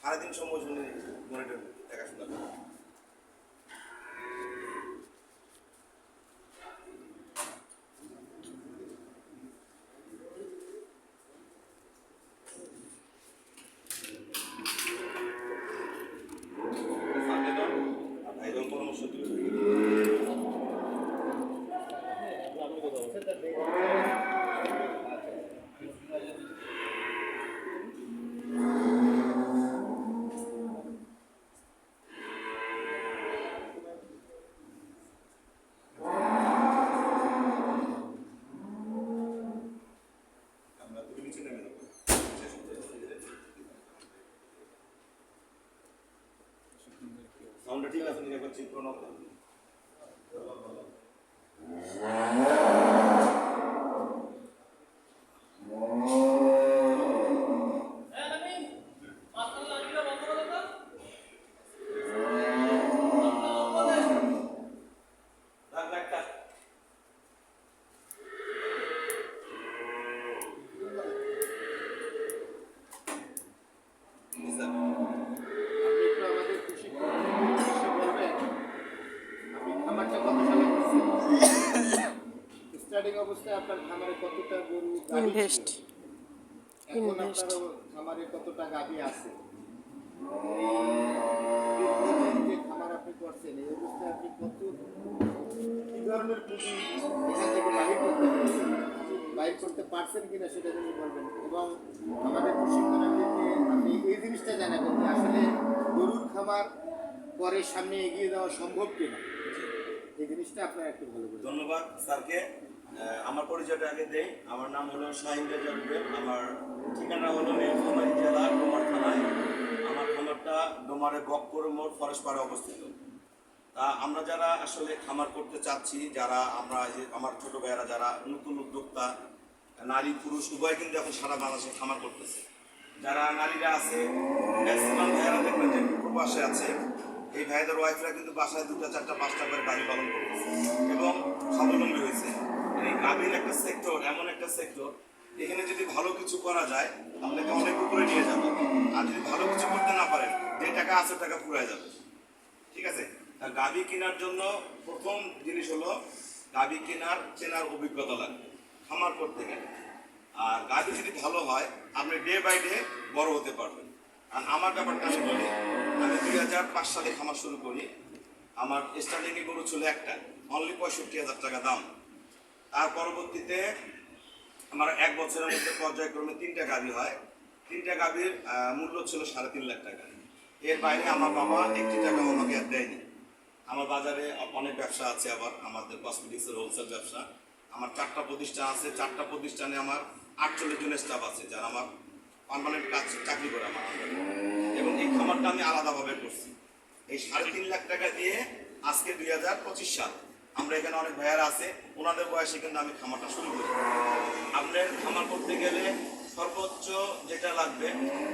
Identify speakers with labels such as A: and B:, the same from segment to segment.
A: 3.5 সময় শুনে মনিটর দেখাশোনা করে। পরামর্শ দিল সাউন্ডটা ঠিক আছে, একবার চেক করে নাও।
B: অবস্থায় আপনার খামারে কতটা গরু
C: ইনভেস্ট
B: এখন আপনার খামারে কতটা গাভী আছে, যে খামার আপনি করছেন এই অবস্থায় আপনি কত কি ধরনের পুঁজি এখান থেকে বাইর করতে পারছেন কিনা সেটা যদি বলবেন, এবং আমাদের প্রশিক্ষণার্থীকে আপনি এই জিনিসটা জানাবেন যে আসলে গরুর খামার পরে সামনে এগিয়ে যাওয়া সম্ভব কিনা, এই জিনিসটা আপনার একটু ভালো করে।
A: ধন্যবাদ স্যারকে। আমার পরিচয়টা আগে দেই। আমার নাম হলো শাহিন রেজা রুবেল। আমার ঠিকানা হলো নীলফামারী জেলা ডোমার থানায়। আমার খামারটা ডোমারে বক্কর মোড় ফরেস্ট পাড়ে অবস্থিত। তা আমরা যারা আসলে খামার করতে চাচ্ছি, যারা আমরা আমার ছোট ভাইয়েরা যারা নতুন উদ্যোক্তা, নারী পুরুষ উভয় কিন্তু এখন সারা বাংলাদেশে খামার করতেছে। যারা নারীরা আছে, ম্যাক্সিমাম ভাইয়েরা দেখবেন যে প্রবাসে আছে, এই ভাইদের ওয়াইফরা কিন্তু বাসায় 2টা 4টা 5টা করে গাভী পালন করতেছে এবং স্বাবলম্বী হয়েছে। এই গাভীর একটা সেক্টর, এমন একটা সেক্টর, এখানে যদি ভালো কিছু করা যায় আপনাকে অনেক উপরে নিয়ে যাবে। আর যদি ভালো কিছু করতে না পারেন, যে টাকা আছে টাকা পুরাই যাবে। ঠিক আছে? আর গাভী কেনার জন্য প্রথম জিনিস হলো গাভী চেনার অভিজ্ঞতা লাগবে খামার করতে গেলে। আর গাভী যদি ভালো হয় আপনি ডে বাই ডে বড় হতে পারবেন। আর আমার ব্যাপারটা আমি বলি, আমি 2005 সালে খামার শুরু করি। আমার স্টার্টিংয়ে গরু ছিল একটা, অনলি 65,000 টাকা দাম। তার পরবর্তীতে আমার 1 বছরের মধ্যে পর্যায়ক্রমে 3টা গাভী হয়। 3টা গাভীর মূল্য ছিল 3.5 লাখ টাকা। এর বাইরে আমার বাবা 1 টাকাও আমাকে আর দেয়নি। আমার বাজারে অনেক ব্যবসা আছে, আবার আমাদের কসমেটিক্সের হোলসেল ব্যবসা। আমার 4টা প্রতিষ্ঠান আছে, 4টা প্রতিষ্ঠানে আমার 48 জন স্টাফ আছে যারা আমার পার্মানেন্ট চাকরি করে আমার। এবং এই খামারটা আমি আলাদাভাবে করছি। এই 3.5 লাখ টাকা দিয়ে আজকে 2025 সাল, আমরা এখানে অনেক ভাইয়ারা আছে, ওনাদের বয়সে কিন্তু আমি খামারটা শুরু করি। আপনার খামার করতে গেলে সর্বোচ্চ যেটা লাগবে,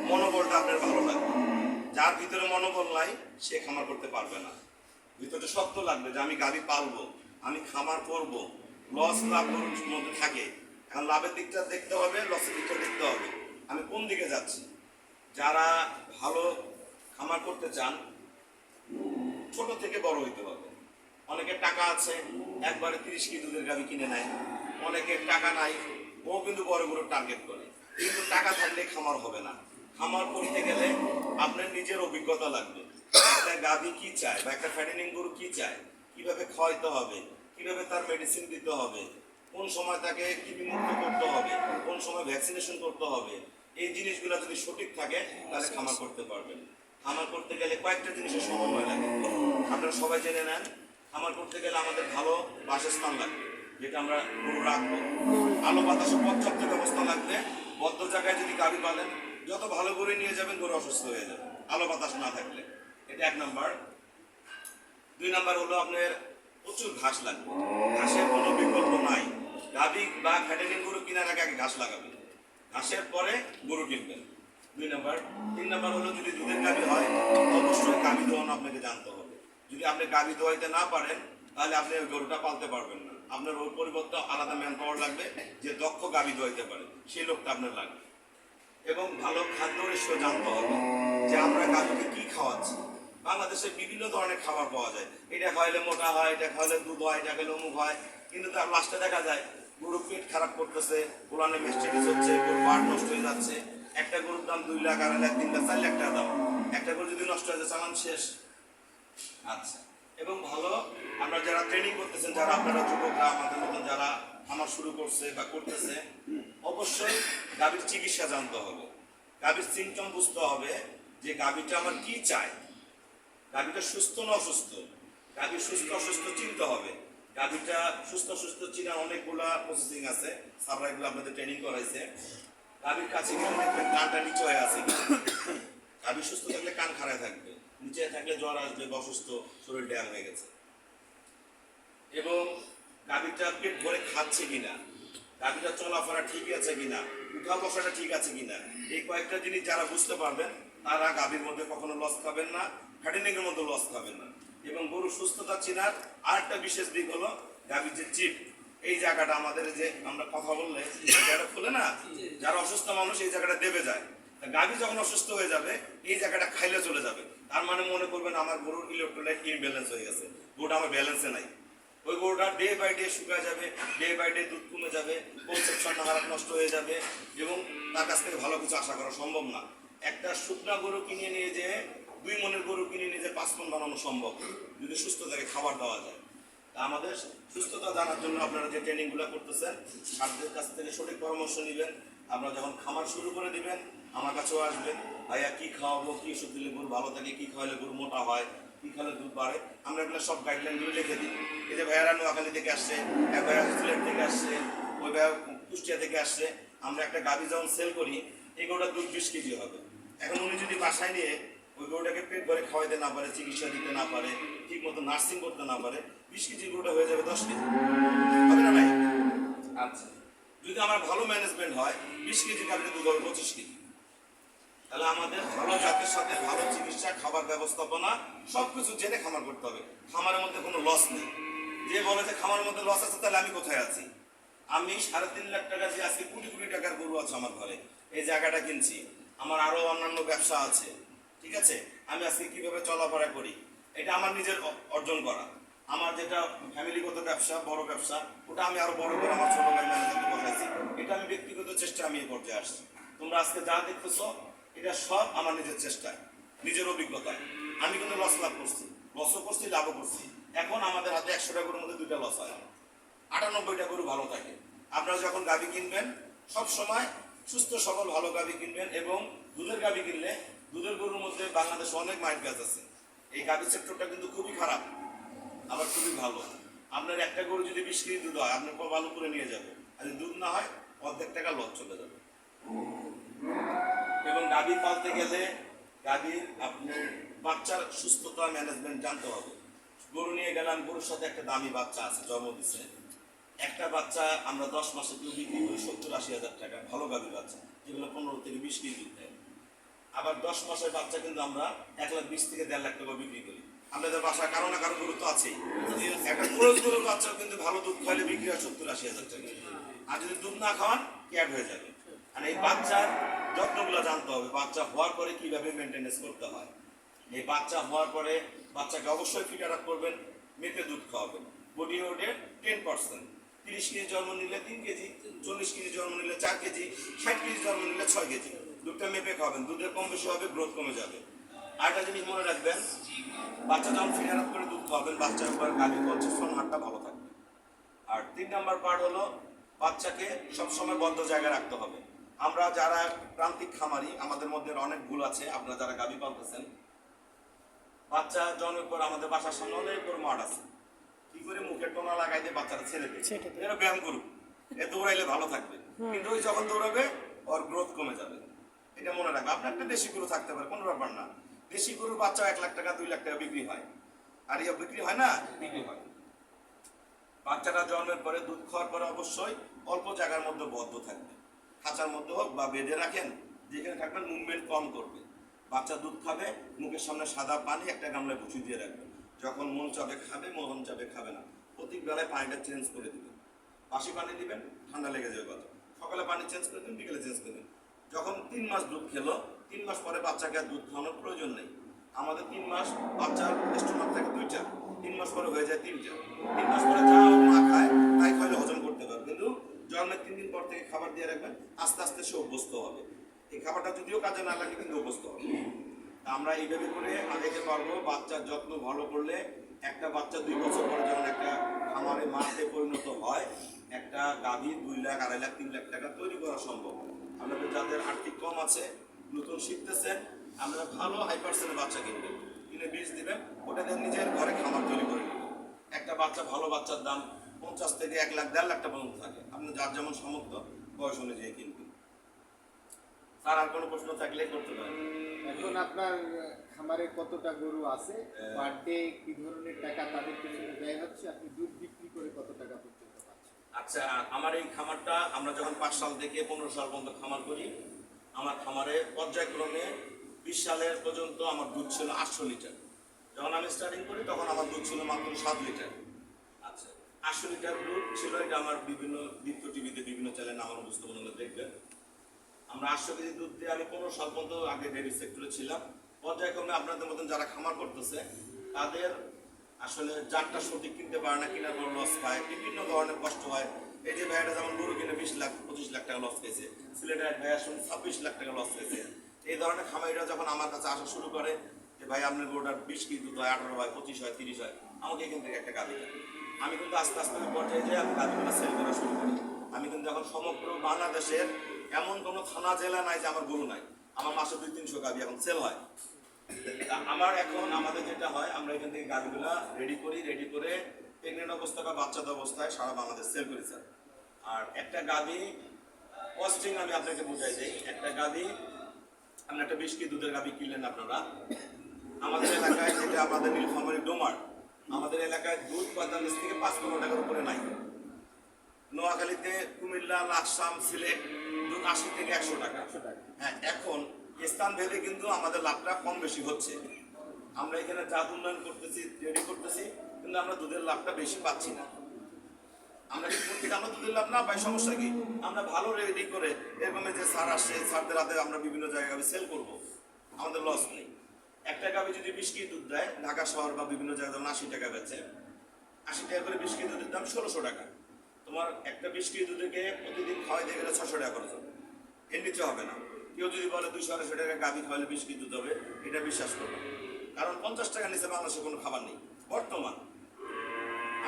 A: মনোবলটা আপনার ভালো লাগবে। যার ভিতরে মনোবল নাই সে খামার করতে পারবে না। ভিতরে শক্ত লাগবে যে আমি গাভী পালবো, আমি খামার করব, লস লাভ মধ্যে থাকে। এখন লাভের দিকটা দেখতে হবে, লসের দিকটা দেখতে হবে, আমি কোন দিকে যাচ্ছি। যারা ভালো খামার করতে চান ছোট থেকে বড় হইতে হবে। অনেকের টাকা আছে, একবারে 30 কেজি দুধের গাভী কিনে নেয়। অনেকের টাকা নাই, ও কিন্তু বড় বড় টার্গেট করে। কিন্তু টাকা থাকলে খামার হবে না। খামার করতে গেলে আপনার নিজের অভিজ্ঞতা লাগবে। একটা গাভী কি চায় বা একটা ফ্যাটেনিং গরু কি চায়, কিভাবে খাওয়াইতে হবে, কিভাবে তার মেডিসিন দিতে হবে, কোন সময় তাকে কৃমিমুক্ত করতে হবে, কোন সময় ভ্যাকসিনেশন করতে হবে, এই জিনিসগুলো যদি সঠিক থাকে তাহলে খামার করতে পারবেন। খামার করতে গেলে কয়েকটা জিনিসের সমন্বয় লাগে। আপনারা সবাই জেনে নেন, খামার করতে গেলে আমাদের ভালো বাসস্থান লাগবে, যেটা আমরা গরু রাখবো। আলো বাতাসে পর্যাপ্ত ব্যবস্থা লাগবে। বদ্ধ জায়গায় যদি গাভী পালেন, যত ভালো করে নিয়ে যাবেন গরু অসুস্থ হয়ে যাবে আলো বাতাস না থাকলে। এটা 1 নাম্বার। 2 নাম্বার হলো আপনার প্রচুর ঘাস লাগবে। ঘাসের কোনো বিকল্প নাই। গাভী বা ফ্যাটেনিং গরু কেনার আগে ঘাস লাগাবেন, ঘাসের পরে গরু কিনবেন। 2 নাম্বার। 3 নাম্বার হলো যদি দুধের গাভী হয় অবশ্যই গাভী দোয়ানো আপনাকে জানতে হবে। যদি আপনি গাভী দোয়াইতে না পারেন তাহলে আপনি ওই গরুটা পালতে পারবেন না। আপনার ওই পরিবর্তে আলাদা ম্যান পাওয়ার লাগবে, যে দক্ষ গাভী দোয়াইতে পারে সেই লোকটা আপনার লাগবে। এবং ভালো খাদ্য রেশিও জানতে হবে। যে আমরা গাভীকে কি খাওয়াচ্ছি। বাংলাদেশে বিভিন্ন ধরনের খাবার পাওয়া যায়, এটা খাওয়াইলে মোটা হয়, এটা খাওয়াইলে দুধ হয়, এটা খাইলে অমুক হয়, কিন্তু তার লাস্টে দেখা যায় গরু পেট খারাপ করতেছে, কোরআনে মেস্টিডিস হচ্ছে, গরু বার নষ্ট হয়ে যাচ্ছে। একটা গরুর দাম 2 লাখ, 2.5 লাখ, 3 লাখ, 4 লাখ টাকা দাম। একটা গরু যদি নষ্ট হয়ে যায় চালান শেষ। আচ্ছা, এবং ভালো আমরা যারা ট্রেনিং করতেছেন, যারা আপনারা যুবকরা আমাদের মতন যারা আমার শুরু করছে বা করতেছে, অবশ্যই গাভীর চিকিৎসা জানতে হবে, গাভীর সিমটম বুঝতে হবে যে গাভীটা আমার কি চায়, গাভীটা সুস্থ না অসুস্থ। গাভীর সুস্থ অসুস্থ চিনতে হবে। গাভীটা সুস্থ অসুস্থ চিনার অনেকগুলা প্রসেসিং আছে, সাবরা এগুলো আপনাদের ট্রেনিং করাইছে। গাভীর কাছে গেলে দেখবেন কানটা নিচে হয়ে আছে, গাভী সুস্থ থাকলে কান খাড়ায় থাকবে, নিচে থাকলে জ্বর আসবে বা অসুস্থ, শরীর ড্যাম হয়ে গেছে। এবং গাভীটা পেট ভরে খাচ্ছে কিনা, গাভীটা চলাফেরা ঠিক আছে কিনা, উঠা বসাটা ঠিক আছে কিনা, এই কয়েকটা জিনিস যারা বুঝতে পারবেন তারা গাভীর মধ্যে কখনো লস খাবেন না, ফ্যাটেনিংয়ের মধ্যে লস খাবেন না। এবং গরুর সুস্থতা চেনার আরেকটা বিশেষ দিক হলো গাভীর যে চিপ, এই জায়গাটা আমাদের যে আমরা কথা বললে জায়গাটা খুলে না, যারা অসুস্থ মানুষ এই জায়গাটা দেবে যায়। গাভী যখন অসুস্থ হয়ে যাবে এই জায়গাটা খাইলে চলে যাবে, তার মানে মনে করবেন আমার গরুর ইলেকট্রোলাইট ইমব্যালেন্স হয়ে গেছে, গরুটা আমার ব্যালেন্সে নাই। ওই গরুটা ডে বাই ডে শুকায় যাবে, ডে বাই ডে দুধ কমে যাবে, কনসেপশন হারাত নষ্ট হয়ে যাবে, এবং তার কাছ থেকে ভালো কিছু আশা করা সম্ভব না। একটা শুকনা গরু কিনে নিয়ে যে 2 মনের গরু কিনে নিয়ে যে 5 মন বানানো সম্ভব যদি সুস্থ থাকে খাবার দেওয়া যায়। তা আমাদের সুস্থতা জানার জন্য আপনারা যে ট্রেনিংগুলো করতেছেন, সারদের কাছ থেকে সঠিক পরামর্শ নেবেন। আপনারা যখন খামার শুরু করে দিবেন আমার কাছেও আসবেন, ভাইয়া কি খাওয়াবো, কি ওষুধ দিলে গরু ভালো থাকে, কি খাওয়ালে গরু মোটা হয়, কি খাওয়ালে দুধ বাড়ে, আমরা এগুলো সব গাইডলাইনগুলো লিখে দিই। এই যে ভাইয়ারা নোয়াখালী থেকে আসছে, এক ভাইয়া সিলেট থেকে আসছে, ওই ভাইয়া কুষ্টিয়া থেকে আসছে। আমরা একটা গাভী যখন সেল করি এই গরুটার দুধ 20 কেজি হবে। এখন উনি যদি বাসায় নিয়ে ওই গরুটাকে পেট ভরে খাওয়াইতে না পারে, চিকিৎসা দিতে না পারে, ঠিক মতো নার্সিং করতে না পারে, 20 কেজি গরুটা হয়ে যাবে 10 কেজি, হবে না ভাই? আচ্ছা, যদি আমার ভালো ম্যানেজমেন্ট হয় 20 কেজি গাভীর দুধ হবে 25 কেজি। তাহলে আমাদের ভালো জাতের সাথে ভালো চিকিৎসা, খাবার ব্যবস্থাপনা সবকিছু জেনে খামার করতে হবে। খামারের মধ্যে কোনো লস নেই। যে বলে যে খামারের মধ্যে লস আছে, তাহলে আমি কোথায় আছি? আমি 3.5 লাখ টাকা দিয়ে আজকে কোটি কোটি টাকার গরু আছে আমার ঘরে, এই জায়গাটা কিনছি, আমার আরো অন্যান্য ব্যবসা আছে, ঠিক আছে? আমি আজকে কিভাবে চলাফেরা করি এটা আমার নিজের অর্জন করা। আমার যেটা ফ্যামিলিগত ব্যবসা, বড় ব্যবসা, ওটা আমি আরো বড় করে আমার ছোট ভাই ম্যানেজারকে বসাইছি। এটা আমি ব্যক্তিগত চেষ্টা আমি এই পর্যায়ে আসছি। তোমরা আজকে যা দেখতেছো এটা সব আমার নিজের চেষ্টায়, নিজের অভিজ্ঞতায়। আমি কিন্তু লস লাভ করছি, লসও করছি, লাভও করছি। এখন আমাদের হাতে 100টা গরুর মধ্যে 2টা লস হয়, 98টা গরু ভালো থাকে। আপনারা যখন গাভী কিনবেন সব সময় সুস্থ সবল ভালো গাভী কিনবেন। এবং দুধের গাভী কিনলে, দুধের গরুর মধ্যে বাংলাদেশে অনেক মাইট গাছ আছে, এই গাভী সেক্টরটা কিন্তু খুবই খারাপ, আবার খুবই ভালো। আপনার একটা গরু যদি 20 কেজি দুধ হয় আপনার ভালো করে নিয়ে যাবে, আর যদি দুধ না হয় অর্ধেক টাকা লস চলে যাবে। এবং গাভী পালতে গেলে গাভীর আপনার বাচ্চার সুস্থতা ম্যানেজমেন্ট জানতে হবে। গরু নিয়ে গেলাম, গরুর সাথে একটা দামি বাচ্চা আছে, জন্ম দিচ্ছে, একটা বাচ্চা আমরা 10 মাসে কেউ বিক্রি করি 70-80 হাজার টাকা, ভালো গাভী বাচ্চা, যেগুলো 15 থেকে 20 কেজি দুধ দেয়। আবার 10 মাসের বাচ্চা কিন্তু আমরা 1,20,000 থেকে 1.5 লাখ টাকা বিক্রি করি। আমাদের বাসায় কারো না কারো গরু তো আছেই। একটা ক্রোজ গরুর বাচ্চাও কিন্তু ভালো দুধ খাইলে বিক্রি হয় 70-80 হাজার টাকা, আর যদি দুধ না খাওয়ান ক্যাট হয়ে যাবে। আর এই বাচ্চার যত্নগুলো জানতে হবে, বাচ্চা হওয়ার পরে কিভাবে মেনটেনেন্স করতে হয়। এই বাচ্চা হওয়ার পরে বাচ্চাকে অবশ্যই ফিট আপ করবেন, মেপে দুধ খাওয়াবেন। বডি ওয়েটের 10%, 30 কেজি জন্ম নিলে 3 কেজি, 40 কেজি জন্ম নিলে 4 কেজি, 60 কেজি জন্ম নিলে 6 কেজি। দুধটা মেপে খাওয়াবেন, দুধের কম বেশি হবে, গ্রোথ কমে যাবে। আরেকটা জিনিস মনে রাখবেন, বাচ্চা যখন ফিট আপ করে দুধ খাওয়াবেন বাচ্চার উপর গাভীর কনসেপশন হারটা ভালো থাকবে। আর 3 নাম্বার পার্ট হলো বাচ্চাকে সবসময় বদ্ধ জায়গায় রাখতে হবে। আমরা যারা প্রান্তিক খামারি আমাদের মধ্যে অনেক ভুল আছে। আপনারা যারা গাভী পালতেছেন, বাচ্চা জন্মের পর আমাদের বাসার সামনে অনেক বড় মাঠ আছে, কি করে মুখে টোনা লাগাই দিয়ে বাচ্চাটা ছেড়ে দেয়, এটা ব্যায়াম করুক, এ দৌড়াইলে ভালো থাকবে। কিন্তু ওই যখন দৌড়াবে ওর গ্রোথ কমে যাবে, এটা মনে রাখবে। আপনার একটা দেশি গরু থাকতে পারে, কোনো ব্যাপার না। দেশি গরুর বাচ্চা 1 লাখ টাকা 2 লাখ টাকা বিক্রি হয়, আর ইয়ে বিক্রি হয় না, বিক্রি হয়। বাচ্চাটা জন্মের পরে দুধ খাওয়ার পরে অবশ্যই অল্প জায়গার মধ্যে বদ্ধ থাকবে, খাঁচার মধ্যে হোক বা বেঁধে রাখেন, যেখানে থাকবেন মুভমেন্ট কম করবে। বাচ্চা দুধ খাবে, মুখের সামনে সাদা পানি একটা গামলায় ভুষি দিয়ে রাখবেন, যখন মন চাবে খাবে, মন চাবে খাবে না। প্রত্যেক বেলায় পানিটা চেঞ্জ করে দিবেন, বাসি পানি দিবেন, ঠান্ডা লেগে যাবে বাচ্চা। সকালে পানি চেঞ্জ করে দিন, বিকেলে চেঞ্জ করে দিন। যখন 3 মাস দুধ খেলো 3 মাস পরে বাচ্চাকে আর দুধ খাওয়ানোর প্রয়োজন নেই। আমাদের 3 মাস বাচ্চার স্টোমাক থাকে 2টা, 3 মাস পরে হয়ে যায় 3টা। 3 মাস পরে যা মা খায় তাই খাইলে হজম করতে পারবে, কিন্তু জন্মের 3 দিন পর থেকে খাবার দিয়ে রাখবেন, আস্তে আস্তে সে অভ্যস্ত হবে। এই খাবারটা যদিও কাজে না লাগে কিন্তু অভ্যস্ত হবে। আমরা এইভাবে করে আগাইতে পারবো। বাচ্চার যত্ন ভালো করলে একটা বাচ্চা 2 বছর পরে যখন একটা খামারে মাঠে পরিণত হয়, একটা গাভী 2 লাখ, 2.5 লাখ, 3 লাখ টাকা তৈরি করা সম্ভব। আপনাদের যাদের আর্থিক কম আছে, নতুন শিখতেছেন, আপনারা ভালো হাই পার্সেন্টের বাচ্চা কিনবেন, কিনে বীজ দিবেন, ওটা দিয়ে নিজের ঘরে খামার তৈরি করে নেবেন। একটা বাচ্চা, ভালো বাচ্চার দাম 50 থেকে 1 লাখ, 1.5 লাখ টাকা পর্যন্ত থাকে। আপনি যার যেমন সামর্থ্য বয়স অনুযায়ী কিনবেন। তার আর কোনো প্রশ্ন থাকলে করতে পারেন।
B: এখন আপনার খামারে কতটা গরু আছে, পার ডে কি ধরনের টাকা তাদের পেছনে ব্যয় হচ্ছে, আপনি দুধ বিক্রি করে কত টাকা পর্যন্ত পাচ্ছেন?
A: আচ্ছা, আমার এই খামারটা আমরা যখন 5 সাল থেকে 15 সাল পর্যন্ত খামার করি, আমার খামারে পর্যায়ক্রমে 20 সালের পর্যন্ত আমার দুধ ছিল 800 লিটার। যখন আমি স্টার্টিং করি তখন আমার দুধ ছিল মাত্র 7 লিটার। আচ্ছা, 800 লিটার দুধ ছিল। এটা আমার বিভিন্ন দীপ্ত টিভিতে বিভিন্ন চ্যানেলে আমার উপস্থাপনা দেখবেন। আমরা 800 কেজি দুধ দিয়ে আমি 15 সাল পর্যন্ত আগে ডেয়ারি সেক্টরে ছিলাম। পর্যায়ক্রমে আপনাদের মতন যারা খামার করতেছে তাদের আসলে জাতটা সঠিক কিনতে পারে না, কিনার পর লস খায়, বিভিন্ন ধরনের কষ্ট হয়। এই যে ভাইয়াটা যেমন গরু কিনে 20 লাখ 25 লাখ টাকা লস খেয়েছে, সিলেটের এক ভাইয়া শুনে 26 লাখ টাকা লস খেয়েছে। এই ধরনের খামারিরা যখন আমার কাছে আসা শুরু করে যে ভাই আপনার গরুটার 20 কেজি দুধ হয়, 18 হয়, 25 হয়, 30 হয়, আমাকে এখান থেকে একটা গাভি দেয়। আমি কিন্তু আস্তে আস্তে ওই পর্যায়ে যে আমি গাভিগুলো সেল করা শুরু করি। আমি কিন্তু এখন সমগ্র বাংলাদেশের এমন কোনো থানা জেলা নাই যে আমার গরু নাই। আমার মাসে 200-300 গাভি এখন সেল হয়। আমার এখন আমাদের যেটা হয়, আমরা এখান থেকে গাড়িগুলা রেডি করে প্রেগনেন্ট অবস্থায় বা বাচ্চাদ অবস্থায় সারা বাংলাদেশ সেল করি স্যার। আর একটা গাভি কস্টিং আমি আপনাকে বুঝাই দিই। একটা গাভি, আপনি একটা 20 কেজি দুধের গাভি কিনলেন আপনারা, আমাদের এলাকায় যেটা আমাদের নীলফামারী ডোমার, আমাদের এলাকায় দুধ 45 থেকে 55 টাকার উপরে নাই। নোয়াখালীতে, কুমিল্লা, লাকসাম, সিলেট দুধ 80 থেকে 100 টাকা। হ্যাঁ, এখন স্থান ভেদে কিন্তু আমাদের লাভটা কম বেশি হচ্ছে। আমরা এখানে জাত উন্নয়ন করতেছি, রেডি করতেছি, কিন্তু আমরা দুধের লাভটা বেশি পাচ্ছি না। আমরা কি কোন থেকে আমরা দুধের লাভ না পাই, সমস্যা কি? আমরা ভালো রেডি করে এরকম যে সার আসছে, সারদের হাতে আমরা বিভিন্ন জায়গায় সেল করব, আমাদের লস নেই। একটা গাভি যদি 20 কেজি দুধ দেয়, ঢাকা শহর বা বিভিন্ন জায়গায় যেমন 80 টাকা বেচে, 80 টাকা করে 20 কেজি দুধের দাম 1600 টাকা। তোমার একটা 20 কেজি দুধকে প্রতিদিন খাওয়াইতে গেলে 600 টাকা খরচ হবে, এর নিচে হবে না। কেউ যদি বলে 200-250 টাকা গাভি খাওয়ালে 20 কেজি দুধ হবে, এটা বিশ্বাস করবে, কারণ 50 টাকার নিচে বাংলাদেশে কোনো খাবার নেই বর্তমান।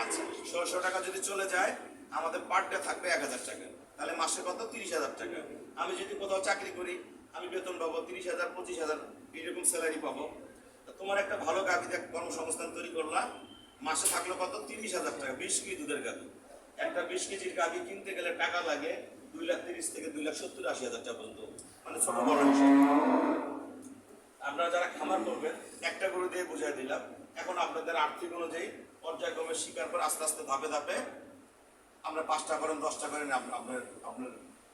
A: আচ্ছা, 1600 টাকা যদি চলে যায়, আমাদের পার ডে থাকবে 1000 টাকা, তাহলে মাসে কত? 30,000 টাকা। আমি যদি কোথাও চাকরি করি, আমি বেতন পাবো 30,000, 25,000, এইরকম স্যালারি পাবো। তোমার একটা ভালো গাভিতে কর্মসংস্থান তৈরি করলাম, মাসে থাকলো কত? 30,000 টাকা। 20 কেজি দুধের গাভি, একটা 20 কেজির গাভি কিনতে গেলে টাকা লাগে 2,30,000 থেকে 2,70,000-80,000 টাকা পর্যন্ত, মানে ছোট বড় হিসেবে। আপনারা যারা খামার করবেন, একটা গরু দিয়ে বুঝাই দিলাম। এখন আপনাদের আর্থিক অনুযায়ী পর্যায়ক্রমে শিকার করে আস্তে আস্তে ধাপে ধাপে আমরা 5টা করেন 10টা করেন, আপনার আপনার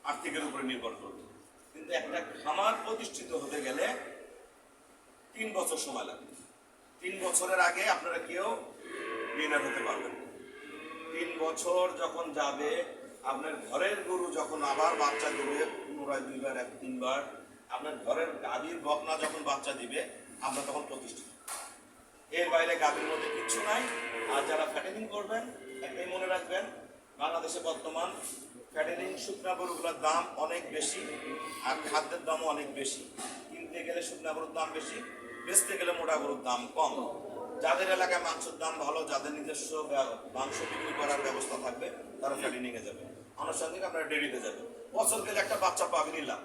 A: আর্থিকের উপরে নির্ভর করবে। কিন্তু একটা খামার প্রতিষ্ঠিত হতে গেলে 3 বছর সময় লাগে। 3 বছরের আগে আপনারা কেউ বিনার হতে পারবেন। 3 বছর যখন যাবে, আপনার ঘরের গরু যখন আবার বাচ্চা দেবে, পুনরায় 2বার 3বার, আপনার ঘরের গাভীর বকনা যখন বাচ্চা দিবে, আমরা তখন প্রতিষ্ঠিত। এর বাইরে গাভীর মধ্যে কিচ্ছু নাই। আর যারা ফ্যাটেনিং করবেন, একটাই মনে রাখবেন, বাংলাদেশে বর্তমান ফ্যাটেনিং শুকনা গরুগুলোর দাম অনেক বেশি, আর খাদ্যের দামও অনেক বেশি। কিনতে গেলে শুকনা গরুর দাম বেশি, বেচতে গেলে মোটা গরুর দাম কম। যাদের এলাকায় মাংসের দাম ভালো, যাদের নিজস্ব মাংস বিক্রি করার ব্যবস্থা থাকবে, তারা ফ্যাটেনিংয়ে যাবে, আনুষঙ্গিক আপনারা ডেরিতে যাবে। বছর গেলে একটা বাচ্চা পাবি নিলাম,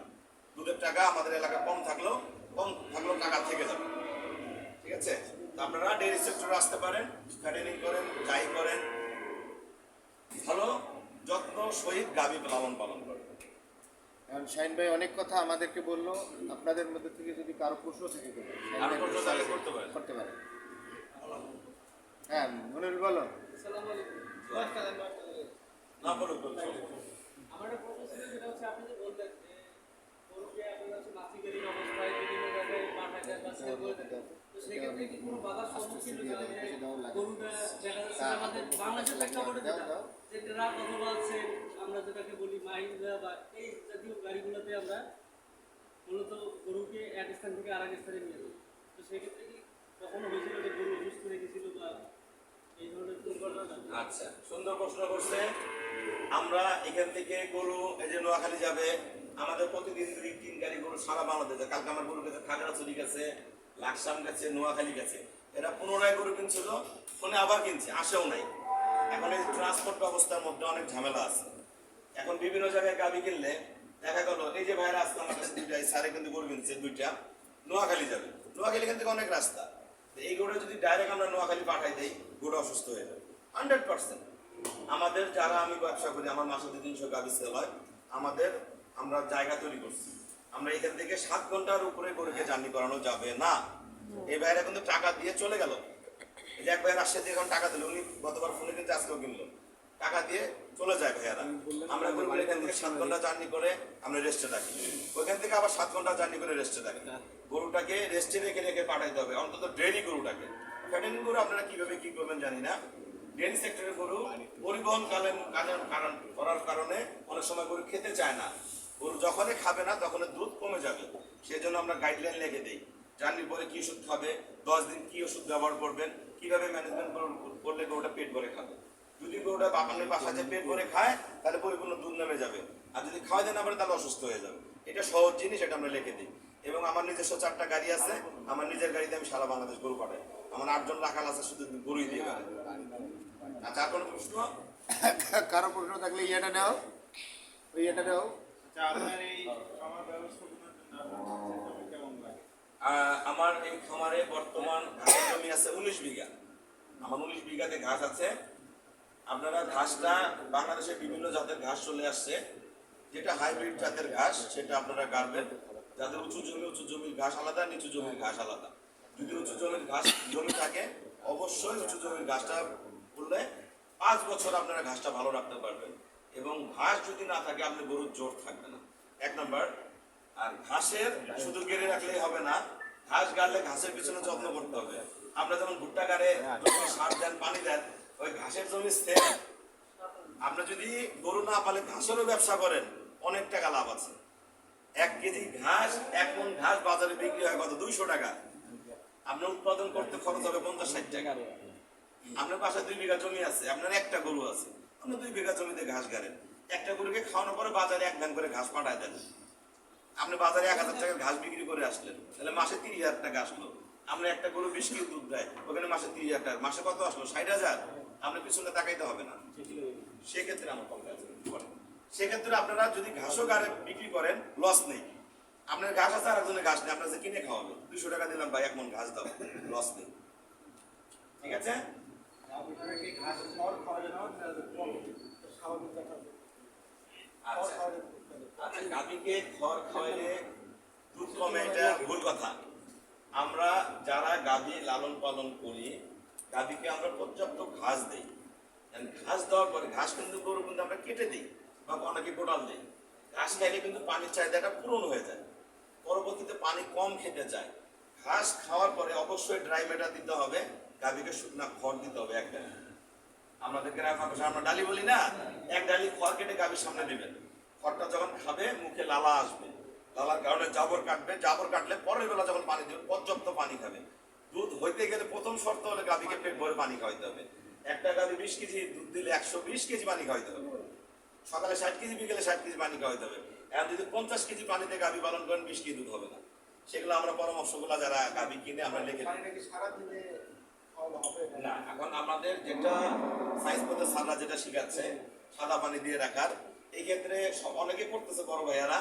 A: দুধের টাকা আমাদের এলাকায় কম থাকলেও টাকা থেকে যাবে। ঠিক আছে, আপনারা ডেয়ারি সেক্টরে আসতে পারেন, ফ্যাটেনিং করেন, যাই করেন, ভালো যত্ন সহিত গাভী লালন পালন করেন।
B: এখন শাহিন ভাই অনেক কথা আমাদেরকে বললো, আপনাদের মধ্যে থেকে যদি কারো প্রশ্ন থেকে থাকে
A: আর প্রশ্ন থাকলে করতে পারেন।
B: করতে পারেন। হ্যাঁ, মনিরুল বলো।
A: না বলুন।
C: আমার একটা প্রশ্ন ছিল, যেটা হচ্ছে আপনি যে বললেন যে গরুকে আপনারা হচ্ছে মাতৃকালীন অবস্থায় বিভিন্ন জায়গায় পাঠাতেন বা সেল করে দিতেন, তো সেক্ষেত্রে কি কোনো বাধার সম্মুখীন হতে হয়? গরুটা দেখা যাচ্ছে আমাদের বাংলাদেশের প্রেক্ষাপটে যে ট্রাক অথবা হচ্ছে আমরা যেটাকে বলি মাহিন্দ্রা বা এই জাতীয় গাড়িগুলোতে আমরা মূলত গরুকে এক স্থান থেকে আরেক স্থানে নিয়ে যাবে। তো সেক্ষেত্রে কি কখনো হয়েছিল যে গরু অসুস্থ হয়ে গেছিল বা এই ধরনের দুর্ঘটনা?
A: আচ্ছা, সুন্দর প্রশ্ন করছে। আমরা এখান থেকে গরু এই যে নোয়াখালী যাবে, আমাদের প্রতিদিন 2-3 গাড়ি গরু সারা বাংলাদেশে। কালকে আমার গরু গেছে খাগড়াছড়ি গেছে, লাকসাম গেছে, নোয়াখালী গেছে। এরা পুনরায় গরু কিনছিল, ফোনে আবার কিনছে, আসেও নাই। এখন এই ট্রান্সপোর্ট ব্যবস্থার মধ্যে অনেক ঝামেলা আছে। এখন বিভিন্ন জায়গায় গাবি কিনলে দেখা গেল এই যে ভাইরা আসতো আমার কাছে দুইটা, সারে কিন্তু গরু কিনছে দুইটা, নোয়াখালী যাবে। নোয়াখালী এখান থেকে অনেক রাস্তা। তো এই গরুটা যদি ডাইরেক্ট আমরা নোয়াখালী পাঠাই দেই, গরু অসুস্থ হয়ে যাবে 100%। আমাদের যারা আমি ব্যবসা করি, আমার মাসে 200-300 গাবি সেল হয়। আমরা জায়গা তৈরি করছি। আমরা এখান থেকে 7 ঘন্টার উপরে গরুকে জার্নি করানো যাবে না। এই ভাইরা কিন্তু টাকা দিয়ে চলে গেল। এই যে এক ভাইয়ের আসছে যে এখন টাকা দিল, উনি গতবার ফোনে কিন্তু আজকেও কিনলো, টাকা দিয়ে চলে যায় ভাইয়ারা। আমরা গরুগুলো এখান থেকে 7 ঘন্টা জার্নি করে আমরা রেস্টে থাকি, ওইখান থেকে আবার 7 ঘন্টা জার্নি করে রেস্টে থাকি। গরুটাকে রেস্টে রেখে রেখে পাঠাইতে হবে, অন্তত ডেইলি গরুটাকে। ফ্যাটেনিং গরু আপনারা কিভাবে কি করবেন জানি না। ডেইলি সেক্টরের গরু পরিবহন করার কারণে অনেক সময় গরু খেতে চায় না। গরু যখনই খাবে না তখন দুধ কমে যাবে। সেই জন্য আমরা গাইডলাইন লিখে দিই, জার্নির পরে কি ওষুধ খাবে, 10 দিন কি ওষুধ ব্যবহার করবেন, কিভাবে ম্যানেজমেন্ট করলে গরুটা পেট ভরে খাবে। যদি গরুটা বাপানের বাসাতে পেট ভরে খায় তাহলে পরিপূর্ণ দুধ নেমে যাবে, আর যদি খাওয়া দেয় না পারে তাহলে অসুস্থ হয়ে যাবে। এটা সহজ জিনিস, এটা আমরা লিখে দিই। এবং আমার নিজস্ব 4টা গাড়ি আছে, আমার নিজের গাড়িতে আমি সারা বাংলাদেশ গরু পাঠাই। আমার 8 জন রাখাল আছে, শুধু গরুই দিয়ে পারে। আচ্ছা, আর কোনো প্রশ্ন?
B: কারো প্রশ্ন থাকলে ইয়েটা নাও, ওই ইয়েটা নাও।
D: আপনার এই খামার ব্যবস্থাপনার জন্য আপনার কেমন লাগে?
A: আমার এই খামারে বর্তমান ঘাসের জমি আছে 19 বিঘা। আমার 19 বিঘাতে ঘাস আছে। আপনারা ঘাসটা বাংলাদেশের বিভিন্ন জাতের ঘাস চলে আসছে, যেটা হাইব্রিড জাতের ঘাস সেটা আপনারা গাড়বেন। যাদের উঁচু জমির ঘাস আলাদা, নিচু জমির ঘাস আলাদা। যদি উঁচু জমির ঘাস জমি থাকে, অবশ্যই উঁচু জমির ঘাসটা করলে 5 বছর আপনারা ঘাসটা ভালো রাখতে পারবেন। এবং ঘাস যদি না থাকে আপনি গরুর জোর থাকবে না, 1 নম্বর। আর ঘাসের শুধু গেড়ে রাখলেই হবে না, ঘাস গাড়লে ঘাসের পিছনে যত্ন করতে হবে। আমরা যেমন ভুট্টা গাড়ে সার দেন, পানি দেন, ওই ঘাসের জমি সেম। আপনি যদি গরু না পালে ঘাসেরও ব্যবসা করেন, অনেক টাকা লাভ আছে। 1 কেজি ঘাস, 1 মণ ঘাস বাজারে বিক্রি হয় কত? 200 টাকা। আপনার উৎপাদন করতে খরচ হবে 50-60 টাকা। আপনার পাশে 2 বিঘা জমি আছে, আপনার একটা গরু আছে, আপনি 2 বিঘা জমিতে ঘাস গাড়েন। একটা গরুকে খাওয়ানোর পরে বাজারে 1 ধান করে ঘাস পাঠায় দেন। আপনি বাজারে 1000 টাকার ঘাস বিক্রি করে আসলেন, তাহলে মাসে 30,000 টাকা আসলো। আমরা একটা গরু 20 কেজি দুধ দেয়, ওখানে মাসে 30,000 টাকা, মাসে কত আসলো? 60,000। আপনি পিছনে তাকাইতে হবে না। সেক্ষেত্রে আমার কম কাজ করেন। সেক্ষেত্রে আপনারা যদি ঘাসও গাড়ে বিক্রি করেন, লস নেই। আপনার ঘাস আছে, আর একজনের ঘাস নেই, আপনার যে কিনে খাওয়াবে, 200 টাকা দিলাম ভাই 1 মণ ঘাস দাও, লস নেই। ঠিক আছে?
D: আপনারা কি ঘাস খড় খাওয়াবেন না? স্বাভাবিক কথা।
A: আচ্ছা আচ্ছা, গাভীকে খড় খাওয়াইলে দুধ কমে, এটা ভুল কথা। আমরা যারা গাভী লালন পালন করি, গাভীকে আমরা পর্যাপ্ত ঘাস দিই। ঘাস দেওয়ার পরে ঘাস কিন্তু গরু কিন্তু আমরা কেটে দিই বা অনেকে গোড়াল দিই। ঘাস খাইলে কিন্তু পানির চাহিদাটা পূরণ হয়ে যায়, পরবর্তীতে পানি কম খেতে চায়। ঘাস খাওয়ার পরে অবশ্যই ড্রাই ম্যাটার দিতে হবে, গাভীকে শুকনা খড় দিতে হবে 1 ডালি। আমাদের গ্রামের ভাষায় আমরা ডালি বলি না, 1 ডালি খড় কেটে গাভীর সামনে দিবেন। খড়টা যখন খাবে মুখে লালা আসবে, লালার কারণে জাবর কাটবে, জাবর কাটলে পরের বেলা যখন পানি দেবে পর্যাপ্ত পানি খাবে। দুধ হইতে গেলে প্রথম শর্ত হলে গাভীকে পেট ভরে পানি খাওয়াইতে হবে। একটা গাভী 20 কেজি দুধ দিলে 120 কেজি পানি খাওয়াইতে হবে। সকালে 60 কেজি, বিকেলে 60 কেজি পানি খাওয়াইতে হবে। এখন যদি 50 কেজি পানিতে গাভী পালন করেন, 20 কেজি দুধ হবে না। সেগুলো আমরা পরামর্শগুলো যারা গাভী কিনে আমরা লিখে দিই।
D: পানিটা কি সারাদিনে খাওয়া হবে
A: না, এখন আমাদের যেটা সাইজ মতো সাদা যেটা শিখাচ্ছে, সাদা পানি দিয়ে রাখার, এই ক্ষেত্রে অনেকে করতেছে বড় ভাইয়ারা,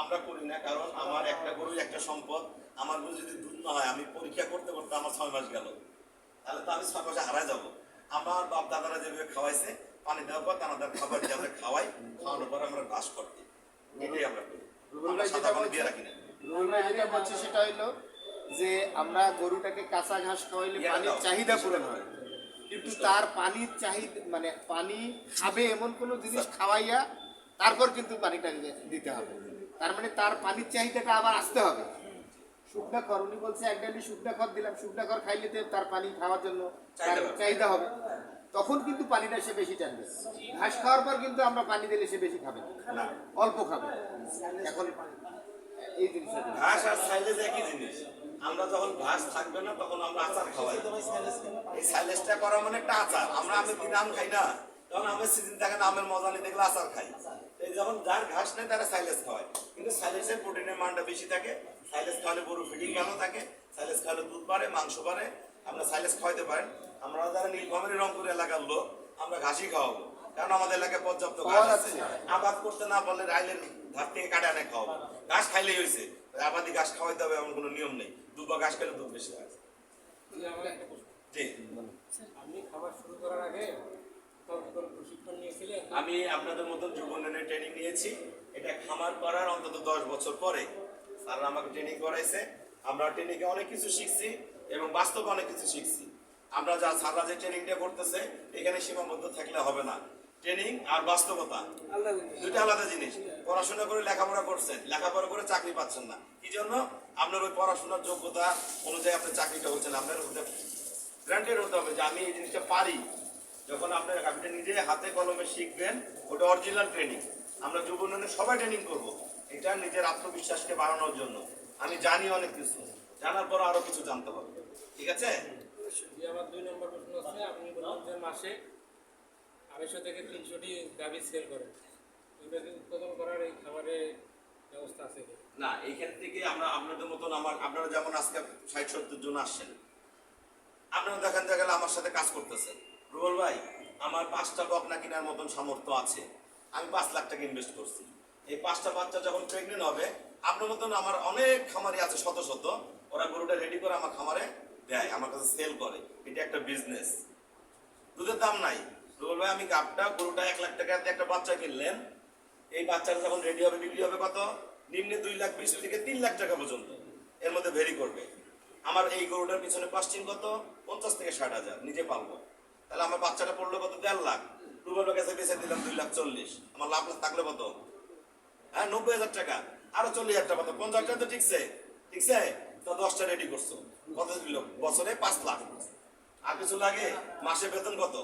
A: আমরা করি না। কারণ আমার একটা গরু একটা সম্পদ। আমার গরু যদি দুধ না হয়, আমি পরীক্ষা করতে করতে আমার 6 মাস গেল, তাহলে তো আমি 6 মাসে হারাই যাবো। আমার বাপ দাদারা যেভাবে খাওয়াইছে, পানি দেওয়ার পর দানাদার খাবার দিয়ে আমরা খাওয়াই, খাওয়ানোর পর আমরা ঘাস করতে, এটাই আমরা করি। আমরা সাদা পানি দিয়ে রাখি না।
B: রুল ভাই যেটা বলছে সেটা হইলো যে আমরা গরুটাকে কাঁচা ঘাস খাওয়াইলে পানির চাহিদা পূরণ হয়, কিন্তু তার পানির চাহিদা মানে পানি খাবে এমন কোনো জিনিস খাওয়াইয়া তারপর কিন্তু পানিটা দিতে হবে। তার মানে তার পানির চাহিদাটা আবার আসতে হবে। শুকনা খড়, উনি বলছে 1 ডালি শুকনা খড় দিলাম, শুকনা খড় খাইলে তো তার পানি খাওয়ার জন্য তার চাহিদা হবে, তখন কিন্তু পানিটা সে বেশি টানবে। ঘাস খাওয়ার পর কিন্তু আমরা পানি দিলে সে বেশি খাবে না, অল্প খাবে। এখন এই জিনিসটা কি?
A: ঘাস আর সাইলেজ একই জিনিস। আমরা যখন ঘাস থাকবে না তখন আমরা আচার খাওয়াই। এই সাইলেজটা করা মানে একটা আচার। আমি দিন আম খাই না, তখন আমের সিজন থাকে না, আমের মজা নিতে গেলে আচার খাই। এই যখন যার ঘাস নেই তারা সাইলেজ খাওয়ায়, কিন্তু সাইলেজের প্রোটিনের মানটা বেশি থাকে। সাইলেজ খাওয়ালে গরু ফিটিং ভালো থাকে, সাইলেজ খাওয়ালে দুধ বাড়ে, মাংস বাড়ে। আমরা সাইলেজ খাওয়াইতে পারেন। আমরা যারা নীলফামারী রংপুর এলাকার লোক, আমরা ঘাসই খাওয়াবো, কারণ আমাদের এলাকায় পর্যাপ্ত ঘাস আছে। আবাদ করতে না পারলে রাইলের ধার থেকে কাটে আনে খাওয়াবো। ঘাস খাইলেই হয়েছে, আবাদি ঘাস খাওয়াইতে হবে এমন কোনো নিয়ম নেই। দুধ বা ঘাস খেলে দুধ বেশি হয়।
C: আমার একটা প্রশ্ন,
A: জি,
C: আপনি খাবার শুরু করার আগে কোনো প্রশিক্ষণ নিয়েছিলেন?
A: আমি আপনাদের মতন যুব উন্নয়নের ট্রেনিং নিয়েছি। এটা খামার করার অন্তত 10 বছর পরে স্যাররা আমাকে ট্রেনিং করাইছে। আমরা ট্রেনিংয়ে অনেক কিছু শিখছি এবং বাস্তবে অনেক কিছু শিখছি। আমরা স্যাররা যে ট্রেনিংটা করতেছে এখানে সীমাবদ্ধ থাকলে হবে না। ট্রেনিং আর বাস্তবতা দুটো আলাদা জিনিস। পড়াশোনা করে লেখাপড়া করছেন, লেখাপড়া করে চাকরি পাচ্ছেন না, কি জন্য? আপনার ওই পড়াশোনার যোগ্যতা অনুযায়ী আপনার চাকরিটা হচ্ছে না। আপনার গ্রান্টেড হতে হবে যে আমি এই জিনিসটা পারি। যখন আপনি নিজে হাতে কলমে শিখবেন, ওটা অরিজিনাল ট্রেনিং। আমরা যুব উন্নয়নে সবাই ট্রেনিং করবো, এটা নিজের আত্মবিশ্বাসকে বাড়ানোর জন্য। আমি জানি অনেক কিছু, জানার পর আরো কিছু জানতে হবে, ঠিক আছে?
C: আমার 2 নম্বর প্রশ্ন হচ্ছে, আপনি বললেন যে মাসে 250 থেকে 300টি গাভী সেল করেন। এগুলোকে উৎপাদন করার এই খাবারের ব্যবস্থা আছে কি?
A: না, এইখান থেকে আমরা আপনাদের মতন আপনারা যেমন আজকে 60-70 জন আসছেন, আপনারা দেখেন গেলে আমার সাথে কাজ করতেছেন। রুবেল ভাই, আমার 5টা বকনা কেনার মতন সামর্থ্য আছে, আমি 5 লাখ টাকা ইনভেস্ট করছি। এই 5টা বাচ্চা যখন প্রেগনেন্ট হবে, আপনার মতন আমার অনেক খামারি আছে শত শত, ওরা গরুটা রেডি করে আমার খামারে দেয়, আমার কাছে সেল করে। এটা একটা বিজনেস। দুধের দাম নাই রুবেল ভাই। আমি গরুটা 1 লাখ টাকা দিয়ে একটা বাচ্চা কিনলেন, এই বাচ্চাটা যখন রেডি হবে বিক্রি হবে কত? নিম্নে 2,20,000 থেকে 3 লাখ টাকা পর্যন্ত, এর মধ্যে ভেরি করবে। আমার এই গরুটার পিছনে কস্টিং কত? 50 থেকে 60,000, নিজে পালবো। তাহলে আমার বাচ্চাটা পড়লো কত? 1.5 লাখ। রুবেলের কাছে বেঁচে দিলাম 2,40,000, আমার লাভ থাকলে কত? হ্যাঁ, 90,000 টাকা। আরো 40,000 টাকা, 50,000 টাকা তো ঠিকছে, ঠিকছে তো 10টা রেডি করছো, কত দিল? বছরে 5 লাখ। আর কিছু লাগে? মাসে বেতন কত?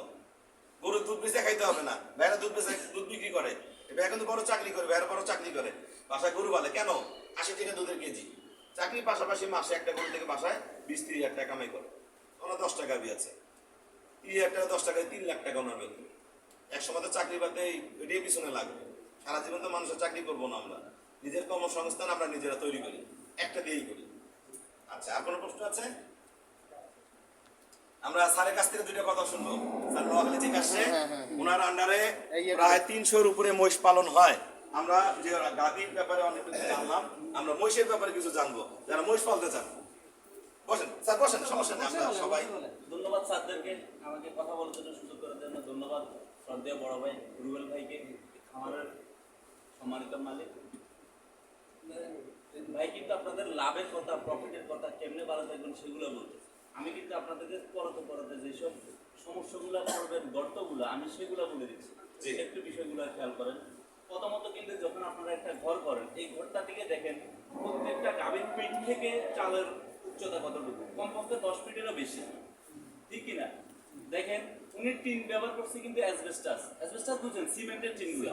A: গরুর দুধ বেঁচে খাইতে হবে না, ভাইরা দুধ বেঁচে দুধ বিক্রি করে। ভাইয়া কিন্তু বড় চাকরি করে, ভাইরা বড় চাকরি করে, বাসায় গরু বলে কেন? 80 টাকা দুধের কেজি। চাকরির পাশাপাশি মাসে একটা গরু থেকে বাসায় 20-30,000 টাকা কামাই করে। ওনার 10 টাকা আছে, 30,000 টাকা 10 টাকায় 3 লাখ টাকা ওনার বেতন। এক সময় তো চাকরি বাদে এটাই পিছনে লাগবে। সারা জীবন তো মানুষের চাকরি করবো না, আমরা নিজের কর্মসংস্থান আমরা নিজেরা তৈরি করি, একটা দিয়েই করি। আচ্ছা, আর কোনো প্রশ্ন আছে? আমরা স্যারের কাছ থেকে 2টা কথা শুনবো। স্যার নোয়াখালী থেকে আসছে, ওনার আন্ডারে প্রায় 300-র উপরে মহিষ পালন হয়। আমরা যে গাভীর ব্যাপারে অনেক কিছু জানলাম, আমরা মহিষের ব্যাপারে কিছু জানবো, যারা মহিষ পালতে চান। বসেন স্যার, বসেন, সমস্যা নেই, আমরা সবাই।
E: ধন্যবাদ স্যারদেরকে আমাকে কথা বলার জন্য, সুযোগ করার জন্য ধন্যবাদ। শ্রদ্ধেয় বড় ভাই রুবেল ভাইকে, খামারের সম্মানিত মালিক ভাই কিন্তু আপনাদের লাভের কথা, প্রফিটের কথা, কেমনে ভালো থাকবেন সেগুলো বলতে। আমি কিন্তু আপনাদেরকে পরতে যেসব সমস্যাগুলো পড়বেন, গর্তগুলো, আমি সেগুলো বলে দিচ্ছি, একটু বিষয়গুলো খেয়াল করেন। প্রথমত কিন্তু যখন আপনারা একটা ঘর করেন, এই ঘরটা থেকে দেখেন প্রত্যেকটা গাভীর পিঠ থেকে চালের উচ্চতা কতটুকু, কমপক্ষে 10 ফিটেরও বেশি, ঠিক কিনা? দেখেন উনি টিন ব্যবহার করছে কিন্তু অ্যাসবেস্টাস বুঝছেন, সিমেন্টের টিনগুলো।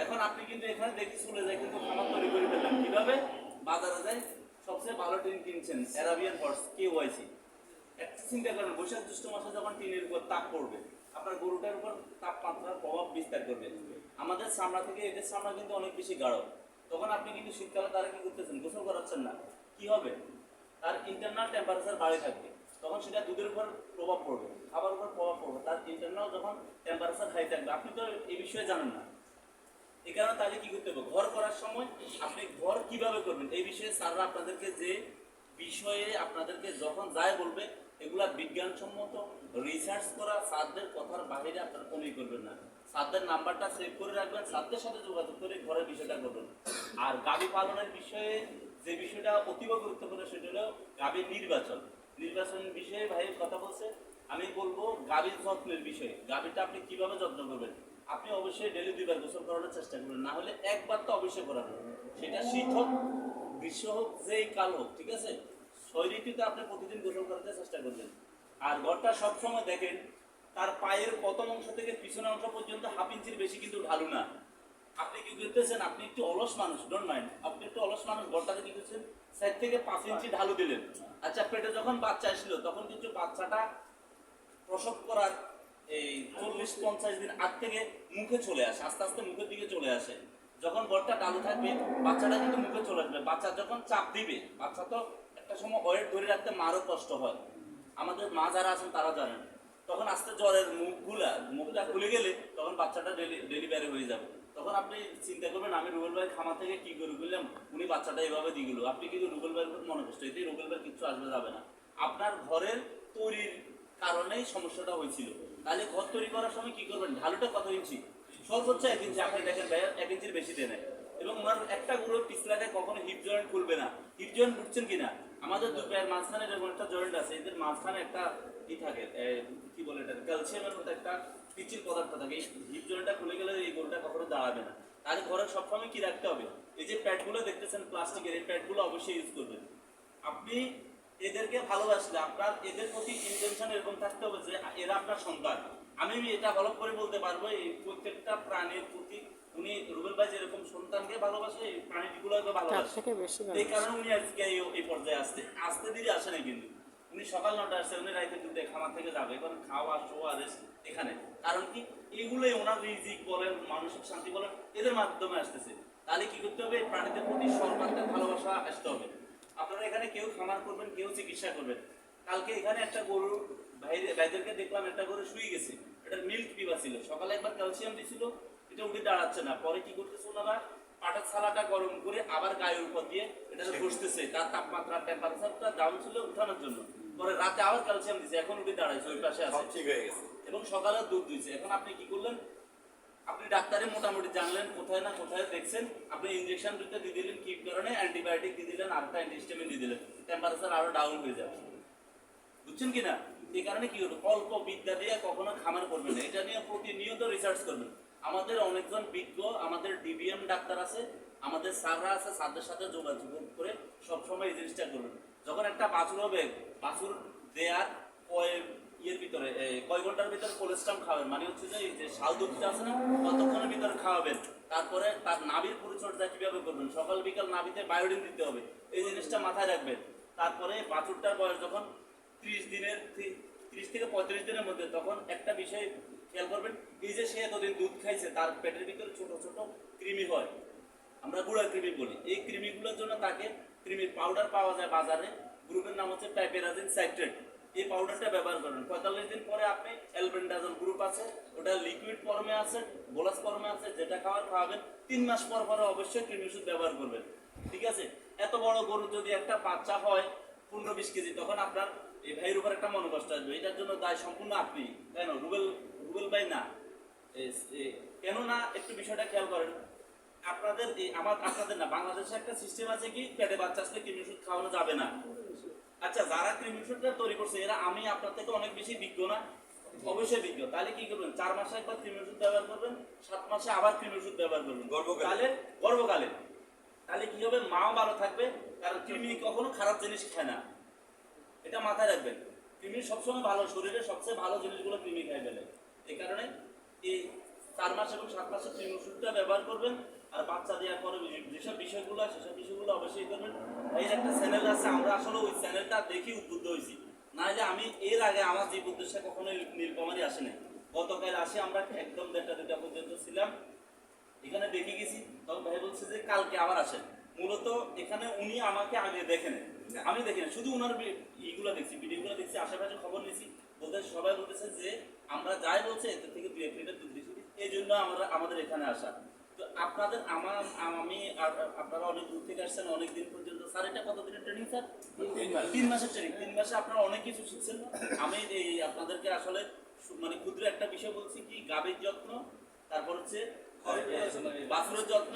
E: এখন আপনি কিন্তু এখানে দেখে চলে যায় কিন্তু খামার তৈরি করে ফেললেন কিভাবে? বাজারে যায় সবচেয়ে ভালো টিন কিনছেন, অ্যারাবিয়ান হর্স KYC। একটা চিন্তা করেন, বৈশাখ জ্যৈষ্ঠ মাসে যখন টিনের উপর তাপ পড়বে, আপনার গরুটার উপর তাপমাত্রার প্রভাব বিস্তার করবে। আমাদের চামড়া থেকে এদের চামড়া কিন্তু অনেক বেশি গাঢ়। তখন আপনি কিন্তু শীতকালে তারা কি করতেছেন? গোসল করাচ্ছেন না, কি হবে? তার ইন্টারনাল টেম্পারেচার বাড়ে থাকবে, তখন সেটা দুধের উপর প্রভাব পড়বে, খাবার উপর প্রভাব পড়বে। তার ইন্টারনাল যখন টেম্পারেচার হাই থাকবে, আপনি তো এই বিষয়ে জানেন না। এই কারণে তাহলে কি করতে হবে? ঘর করার সময় আপনি ঘর কিভাবে করবেন এই বিষয়ে স্যাররা আপনাদেরকে যে বিষয়ে আপনাদেরকে যখন যায় বলবে, এগুলা বিজ্ঞানসম্মত রিসার্চ করা, স্যারদের কথার বাইরে আপনারা কোনোই করবেন না। স্যারদের নাম্বারটা সেভ করে রাখবেন, স্যারদের সাথে যোগাযোগ করে ঘরের বিষয়টা করবেন। আর গাভী পালনের বিষয়ে যে বিষয়টা অতীব গুরুত্বপূর্ণ সেটা হলো গাভীর নির্বাচনের বিষয়ে ভাই কথা বলছে। আমি বলবো গাভীর যত্নের বিষয়ে, গাভীটা আপনি কিভাবে যত্ন করবেন। আপনি অবশ্যই ডেলি 2 বার গোসল করানোর চেষ্টা করবেন, না হলে 1 বার তো অবশ্যই করাবেন। সেটা শীত হোক, গ্রীষ্ম হোক, যেই কাল হোক, ঠিক আছে? 6 ঋতুতে আপনি প্রতিদিন গোসল করাতে চেষ্টা করবেন। আর ঘরটা সবসময় দেখেন তার পায়ের প্রথম অংশ থেকে পিছনের অংশ পর্যন্ত 1/2 ইঞ্চির বেশি কিন্তু ঢালু না। আপনি কি করতেছেন, আপনি একটু অলস মানুষ, ডোন্ট মাইন্ড, আপনি একটু অলস মানুষ, গড়টাতে কি করছেন, সাইড থেকে 5 ইঞ্চি ঢালু দিলেন। আচ্ছা, পেটে যখন বাচ্চা আসলো তখন কিন্তু বাচ্চাটা প্রসব করার এই 40-50 দিন আগ থেকে মুখে চলে আসে, আস্তে আস্তে মুখের দিকে চলে আসে। যখন বরটা ডালু থাকবে বাচ্চাটা কিন্তু মুখে চলে আসবে। বাচ্চা যখন চাপ দিবে, বাচ্চা তো একটা সময় ওয়েট ধরে রাখতে মারও কষ্ট হয়, আমাদের মা যারা আছেন তারা জানেন। তখন আস্তে জ্বরের মুখটা খুলে গেলে তখন বাচ্চাটা ডেলিভারি হয়ে যাবে। তখন আপনি চিন্তা করবেন আমি রুবেল ভাই খামা থেকে কি করে করলাম, উনি বাচ্চাটা এইভাবে দিয়ে গেল, আপনি কিন্তু রুবেল ভাইয়ের উপর মনে কষ্ট, এতে রুবেল ভাইয়ের কিছু আসবে যাবে না, আপনার ঘরের তৈরির কারণেই সমস্যাটা হয়েছিল। তাহলে ঘর তৈরি করার সময় কি করবেন, ঢালুটা কত ইঞ্চি, সর্বোচ্চ 1 ইঞ্চি, আপনি দেখেন ভাই 1 ইঞ্চির বেশি দেয়। এবং ওনার একটা গুঁড়ো পিছলাটায় কখনো হিপ জয়েন্ট খুলবে না। হিপ জয়েন্ট বুঝছেন কিনা, আমাদের দু পায়ের মাঝখানে এরকম একটা জয়েন্ট আছে, এদের মাঝখানে একটা ই থাকে, কি বলে এটা, ক্যালসিয়ামের মতো একটা পিচির পদার্থ থাকে। এই হিপ জয়েন্টটা খুলে গেলে এই গরুটা কখনো দাঁড়াবে না। তাহলে ঘরে সবসময় কি রাখতে হবে, এই যে প্যাডগুলো দেখতেছেন প্লাস্টিকের, এই প্যাডগুলো অবশ্যই ইউজ করবেন। আপনি এদেরকে ভালোবাসলে আপনার এদের প্রতি ইন্টেনশন এরকম থাকতে হবে যে এরা আপনার সন্তান। আমি এটা ভালো করে বলতে পারবো, এই প্রত্যেকটা প্রাণীর প্রতি উনি রুবেল ভাই যেরকম সন্তানকে ভালোবাসে, এই প্রাণীগুলোকে ভালোবাসে। এই কারণে উনি আজকে এই পর্যায়ে আসতে ধীরে আসে না, কিন্তু উনি সকাল 9টায় আসছে, উনি রাইতে দুধে খামার থেকে যাবে, এখন খাওয়া শোয়া রেস্ট এখানে। কারণ কি, এগুলোই ওনার রিজিক বলেন, মানসিক শান্তি বলেন, এদের মাধ্যমে আসতেছে। তাহলে কি করতে হবে, প্রাণীদের প্রতি সর্বাত্মক ভালোবাসা আসতে হবে। আপনারা এখানে কেউ খামার করবেন, কেউ চিকিৎসা করবেন। কালকে এখানে একটা গরু ভাইদেরকে দেখলাম, একটা গরু শুয়ে গেছে, এটা মিল্ক পিবা ছিল, সকালে একবার ক্যালসিয়াম দিছিল, এটা উঠে দাঁড়াচ্ছে না। পরে কি করতেছে ওনারা, পাটের ছালাটা গরম করে আবার গায়ের উপর দিয়ে এটা বসতেছে, তার তাপমাত্রা টেম্পারেচারটা ডাউন ছিল উঠানোর জন্য। পরে রাতে আবার ক্যালসিয়াম দিছে, এখন উঠে দাঁড়াইছে, ওই পাশে আছে,
A: ঠিক হয়ে গেছে।
E: এবং সকালে দুধ দিয়েছে। এখন আপনি কি করলেন, আপনি ডাক্তারে মোটামুটি জানলেন কোথায় না কোথায় দেখছেন, আপনি ইনজেকশন দুটো দিয়ে দিলেন, কি কারণে অ্যান্টিবায়োটিক দিয়ে দিলেন, আরেকটা অ্যান্টিহিস্টামিন দিয়ে দিলেন, টেম্পারেচার আরো ডাউন হয়ে যাবে। বুঝছেন কিনা, এই কারণে কি হলো, অল্প বিদ্যা দিয়ে কখনো খামার করবেন না, এটা নিয়ে প্রতিনিয়ত রিসার্চ করবেন। আমাদের অনেকজন বিজ্ঞ, আমাদের ডিবিএম ডাক্তার আছে, আমাদের স্যাররা আছে, স্যারদের সাথে যোগাযোগ করে সবসময় এই জিনিসটা করবেন। যখন একটা বাছুর হবে, বাছুর দেয়ার ইয়ের ভিতরে কয় ঘন্টার ভিতরে কোলেস্ট্রাম খাবেন, মানে হচ্ছে যে এই যে শাল দুধটা আছে না, কতক্ষণের ভিতরে খাওয়াবেন। তারপরে তার নাভির পরিচর্যা কিভাবে করবেন, সকাল বিকাল নাভিতে বায়োডিন দিতে হবে, এই জিনিসটা মাথায় রাখবেন। তারপরে বাছুরটার বয়স যখন 30 থেকে 35 দিনের মধ্যে, তখন একটা বিষয় খেয়াল করবেন, এই যে সে এতদিন দুধ খাইছে, তার পেটের ভিতরে ছোট ছোট কৃমি হয়, আমরা গুঁড়া কৃমি বলি। এই কৃমিগুলোর জন্য তাকে কৃমির পাউডার পাওয়া যায় বাজারে, গ্রুপের নাম হচ্ছে পাইপেরাজিন সাইট্রেট। এই পাউডারটা ব্যবহার করেন। 45 দিন পরে আপনি অ্যালবেন্ডাজল গ্রুপ আছে, ওটা লিকুইড ফর্মে আছে, গোলাস ফর্মে আছে, যেটা খাওয়াবেন। 3 মাস পর পরে অবশ্যই কৃমি ওষুধ ব্যবহার করবেন, ঠিক আছে? এত বড় গরু যদি একটা বাচ্চা হয় 15-20 কেজি, তখন আপনার এই ভাইয়ের উপর একটা মনোকষ্ট আসবে। এটার জন্য দায় সম্পূর্ণ আপনি, কেন রুবেল ভাই না। কেন না, একটু বিষয়টা খেয়াল করেন। আপনাদের আপনাদের না, বাংলাদেশে একটা সিস্টেম আছে কি, পেটে বাচ্চা আসলে কৃমি ওষুধ খাওয়ানো যাবে না। আচ্ছা, যারা কৃমি ওষুধটা তৈরি করছে এরা আমি আপনার থেকে অনেক বেশি বিজ্ঞ না? অবশ্যই বিজ্ঞ। তাহলে কি করবেন, 4 মাসে একবার কৃমি ওষুধ ব্যবহার করবেন, 7 মাসে আবার কৃমি ওষুধ ব্যবহার করবেন গর্ভকালে। তাহলে কি হবে, মাও ভালো থাকবে, কারণ কৃমি কখনো খারাপ জিনিস খায় না, এটা মাথায় রাখবেন। কৃমি সবসময় ভালো, শরীরের সবচেয়ে ভালো জিনিসগুলো কৃমি খাই ফেলে। এই কারণে এই 4 মাস এবং 7 মাসে কৃমি ওষুধটা ব্যবহার করবেন। আর বাচ্চা দেওয়ার পরে যেসব বিষয়গুলো সেসব বিষয়গুলো অবশ্যই করবেন। এই একটা চ্যানেল আছে, আমরা আসলে ওই চ্যানেলটা দেখি উদ্বুদ্ধ হয়েছি, না যে আমি এর আগে আমার যে উদ্দেশ্যে কখনো নীলকমারি আসে নাই। গতকাল আসে আমরা একদম 1টা-2টা পর্যন্ত ছিলাম, এখানে দেখে গেছি। তখন ভাই বলছে যে কালকে আবার আসেন। মূলত এখানে উনি আমাকে আগে দেখেন, আমি দেখিনি, শুধু ওনার ইগুলো দেখছি, ভিডিওগুলো দেখছি, আশেপাশে খবর নিয়েছি। সবাই বলতেছে যে আমরা যাই বলছে এর থেকে 2-1 লিটার দুধ দিচ্ছি, এই জন্য আমাদের এখানে আসা। তো আপনাদের আমি আপনারা অনেক দূর থেকে আসছেন, অনেক দিন পর্যন্ত। স্যার, এটা কত দিনের ট্রেনিং স্যার? 3 মাসের ট্রেনিং। 3 মাসে আপনারা অনেক কিছু শিখছেন। আমি এই আপনাদেরকে আসলে মানে ক্ষুদ্র একটা বিষয় বলছি কি, গাভীর যত্ন, তারপর হচ্ছে বাছুরের যত্ন,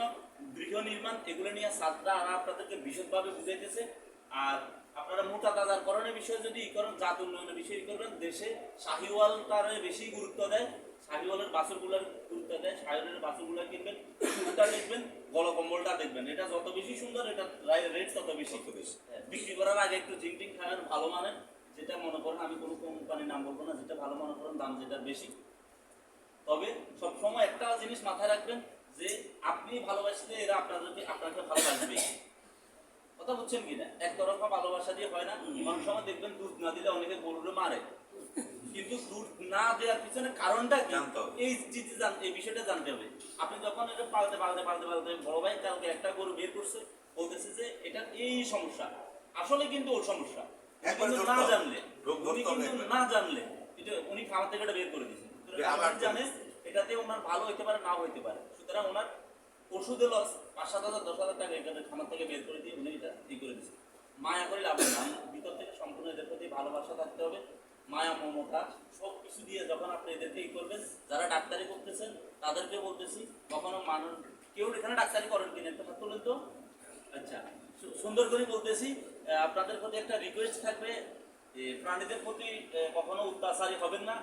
E: গৃহ নির্মাণ, এগুলো নিয়ে ছাত্ররা আপনাদেরকে বিশদভাবে বুঝাইতেছে। আর আপনারা মোটা তাজাকরণের বিষয়ে যদি করেন, জাত উন্নয়নের বিষয়ে করবেন, দেশে শাহিওয়ালটারে বেশি গুরুত্ব দেয়, শাহিওয়ালের বাছুরগুলোর গুরুত্ব দেয়, শাহিওয়ালের বাছুরগুলো কিনবেন, চুলটা দেখবেন, গলকম্বলটা দেখবেন, এটা যত বেশি সুন্দর এটা রেট তত বেশি। বিক্রি করার আগে একটু জিংটিং খাবেন ভালো মানের, যেটা মনে করেন, আমি কোনো কোম্পানির নাম বলবো না, যেটা ভালো মনে করেন, দাম যেটা বেশি। তবে সবসময় একটা জিনিস মাথায় রাখবেন যে আপনি ভালোবাসলে এরা আপনাকে ভালোবাসবে। কথা বুঝছেন কিনা? একতরফা ভালোবাসা দিয়ে হয় না। অনেক সময় দেখবেন দুধ না দিলে অনেকে গরুরে মারে, কিন্তু দুধ না দেওয়ার পিছনে কারণটা কি
A: জানতে হবে।
E: এই বিষয়টা জানতে হবে। আপনি যখন এটা পালতে বড় ভাই কালকে একটা গরু বের করছে, বলতেছে যে এটা এই সমস্যা, আসলে কিন্তু ওর সমস্যা।
A: একবার
E: কিন্তু
A: ধরতে
E: না
A: হবে।
E: জানলে
A: রোগ ধরতে
E: উনি
A: হবে
E: কিন্তু
A: একবার।
E: না জানলে এটা উনি খামার থেকে এটা বের করে দিয়েছেন।
A: আবার
E: জানে এটাতে ওনার ভালো হইতে পারে, নাও হইতে পারে। সুতরাং ওনার ওষুধে লস 5-7 হাজার 10 হাজার টাকা এখানে খামার থেকে বের করে দিয়ে উনি এটা করে দিয়েছেন। মায়া করে লাভ না, ভিতর থেকে সম্পূর্ণ এদের প্রতি ভালোবাসা থাকতে হবে, মায়া মমতা সব কিছু দিয়ে যখন আপনি এদেরকে করবেন। যারা ডাক্তারি করতেছেন তাদেরকে বলতেছি, কখনো মানুষ কেউ এখানে ডাক্তারি করেন কিনা একটা হাত তুলেন তো। আচ্ছা, সুন্দর করে বলতেছি, আপনাদের প্রতি একটা রিকোয়েস্ট থাকবে, প্রাণীদের প্রতি কখনো অত্যাচারী হবেন না।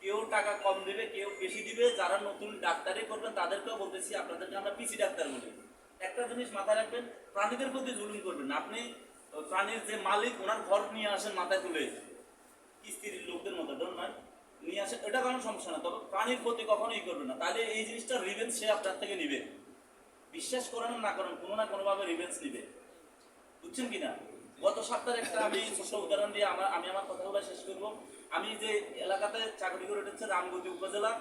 E: কেউ টাকা কম দেবে, কেউ বেশি দিবে। যারা নতুন ডাক্তারি করবেন তাদেরকেও বলতেছি, আপনাদেরকে আমরা পিসি ডাক্তার বলি। একটা জিনিস মাথায় রাখবেন, প্রাণীদের প্রতি জুলুম করবেন না। আপনি প্রাণীর যে মালিক ওনার ঘর নিয়ে আসেন মাথায় তুলে, স্ত্রীর লোকদের মতো নয় নিয়ে আসেন, এটা কোনো সমস্যা না। তবে প্রাণীর প্রতি কখনোই করবেন না, তাহলে এই জিনিসটা রিভেন্স সে আপনার থেকে নিবে। বিশ্বাস করেন না করেন, কোনো না কোনোভাবে রিভেন্স নিবে। বুঝছেন কিনা? গত সপ্তাহে একটা আমি ছোট উদাহরণ দিয়ে আমি আমার কথাগুলো শেষ করবো। আমি যে এলাকাতে চাকরি করে উঠেছে রামগতি উপজেলা,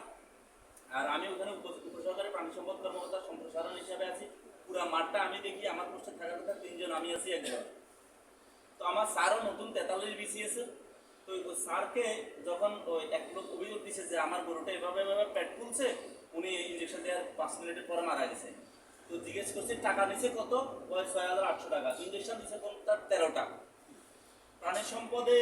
E: আর আমি ওখানে উপসহকারী প্রাণী সম্পদ কর্মকর্তা সম্প্রসারণ হিসাবে আছি। পুরো মাঠটা আমি দেখি, আমার পোস্টে থাকার কথা 3 জন, আমি আছি একজন। তো আমার স্যারও নতুন 43 বিসিএস। তো ওই স্যারকে যখন ওই এক লোক অভিযোগ দিচ্ছে যে আমার গরুটা এভাবে পেট ফুলছে, উনি ইঞ্জেকশন দেওয়ার 5 মিনিটের পরে মারা গেছে। তো জিজ্ঞেস করছে টাকা নিছে কত, 6,800 টাকা। ইঞ্জেকশন দিচ্ছে তার 13টা। প্রাণী সম্পদে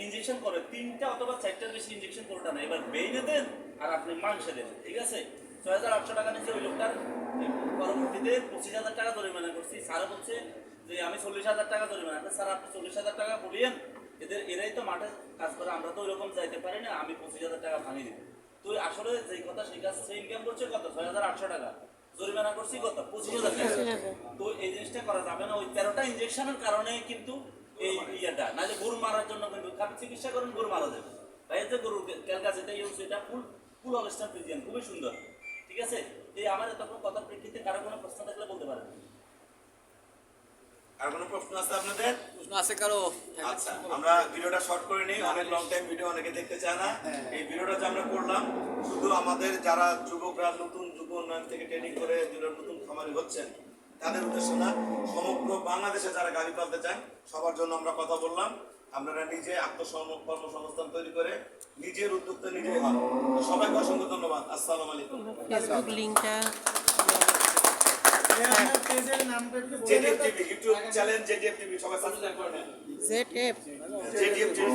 E: ইঞ্জেকশন করে 3টা অথবা 4টার বেশি ইঞ্জেকশন কোনোটা না। এবার বেইনে দেন আর আপনি মাংসে দেন, ঠিক আছে? 6,800 টাকা নিচ্ছে ওই লোকটার। পরবর্তীতে 25,000 টাকা জরিমানা করছি। স্যার বলছে যে আমি 40,000 টাকা জরিমানা। স্যার আপনি 40,000 টাকা বলিয়েন, এরাই তো মাঠে কাজ করে, আমরা তো ওইরকম যাইতে পারি না, আমি 25,000 টাকা ভাঙিয়ে দিব। তো আসলে যেই কথা সেই কাজ, সে ইনকাম করছে কত, 6,800 টাকা। জরিমানা করছি কত, 25,000 টাকা। তো এই জিনিসটা করা যাবে না। ওই 13টা ইঞ্জেকশনের কারণে কিন্তু এই ইয়েটা, নাহলে গরু মারার জন্য কিন্তু খারাপ চিকিৎসা করেন গরু মারা যাবে। তাই যে গরু ক্যালকা যেটা ইউজ, এটা ফুল অবস্থান ফ্রিজিয়ান, খুবই সুন্দর, ঠিক আছে? এই আমার তখন কথার প্রেক্ষিতে কারো কোনো প্রশ্ন থাকলে বলতে পারেন।
A: আর কোনো প্রশ্ন আছে আপনাদের?
C: প্রশ্ন আছে কারো?
A: আচ্ছা, আমরা ভিডিওটা শর্ট করে নিই। অনেক লং টাইম ভিডিও অনেকে দেখতে চায় না। এই ভিডিওটা যে আমরা করলাম, শুধু আমাদের যারা যুবকরা নতুন যুব উন্নয়ন থেকে ট্রেনিং করে যারা নতুন খামারি হচ্ছেন তাদের উদ্দেশ্য না, সমগ্র বাংলাদেশে যারা গাড়ি পালতে চান সবার জন্য আমরা কথা বললাম। আপনারা নিজে কর্মসংস্থান তৈরি করে নিজের উদ্যোক্তা নিজেই হন। তো সবাইকে অসংখ্য ধন্যবাদ। আসসালামু আলাইকুম।
F: ফেসবুক লিংকটা
D: আপনার পেজের নামটা একটু বলে
A: JDF TV YouTube channel, JDF TV সবাই সাবস্ক্রাইব করে নেন।
F: ZF
A: JDF TV.